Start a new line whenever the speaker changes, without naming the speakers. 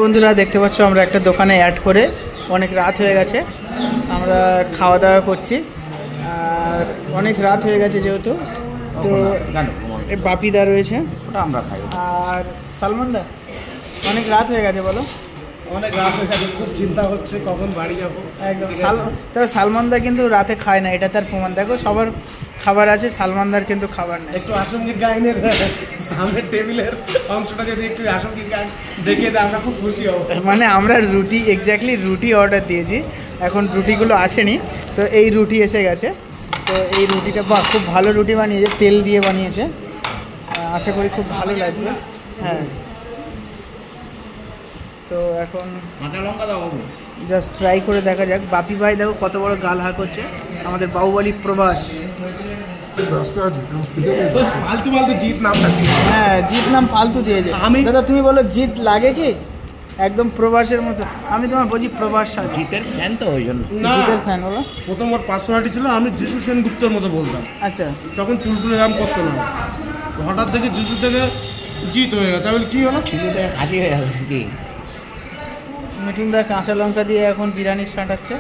বন্ধুরা দেখতে পাচ্ছ আমরা একটা দোকানে অ্যাড করে অনেক রাত হয়ে গেছে, আমরা খাওয়া দাওয়া করছি। আর অনেক রাত হয়ে গেছে যেহেতু, তো বাপিদা রয়েছে,
ওটা আমরা খাই।
আর সালমানদা অনেক রাত হয়ে গেছে, বলো।
অনেক রাত হয়ে গেছে, খুব চিন্তা হচ্ছে কখন বাড়ি যাবো।
একদম। তবে সালমানদা কিন্তু রাতে খায় না, এটা তার প্রমাণ। দেখো সবার খাবার আছে, সালমানদার কিন্তু খাবার নেই।
একটু আসমগীর গাইনের সামনের টেবিলের অংশটা যদি একটু আসমগীর গাইন দেখিয়ে দেয় আমরা খুব খুশি হব।
মানে আমরা রুটি, এক্স্যাক্টলি রুটি অর্ডার দিয়েছি, এখন রুটিগুলো আসেনি, তো এই রুটি এসে গেছে। তো এই রুটিটা খুব ভালো রুটি বানিয়েছে, তেল দিয়ে বানিয়েছে, আশা করি খুব ভালো লাগবে। হ্যাঁ, তো এখন
কাঁচা লঙ্কা দাও বাবু,
জাস্ট ট্রাই করে দেখা যাক। বাপি ভাই দেখো কত বড় গাল হাঁক হচ্ছে, আমাদের বাহুবলী প্রবাস।
ফালতু ফালতু জিত নামটা।
হ্যাঁ, জিত নাম ফালতু দিয়েছে। দাদা তুমি বলো জিত লাগে কি? একদম প্রবাসের মতো। আমি তোমার বলছি প্রবাস
জিতের ফ্যান তো, ওই জন্য
জিতের ফ্যান হলো।
প্রথম ওর পার্সোনালিটি ছিল আমি যিশু সেনগুপ্তর মতো বলতাম,
আচ্ছা,
তখন চুলটুলে দাম করতো না, হঠাৎ থেকে যিশু থেকে জিত হয়ে গেছে। আমি কি হলো,
খিদে থেকে হাসি হয়ে যাবে কি?
মিঠুনদা কাঁচা লঙ্কা দিয়ে এখন বিরিয়ানি ছাঁটাচ্ছে।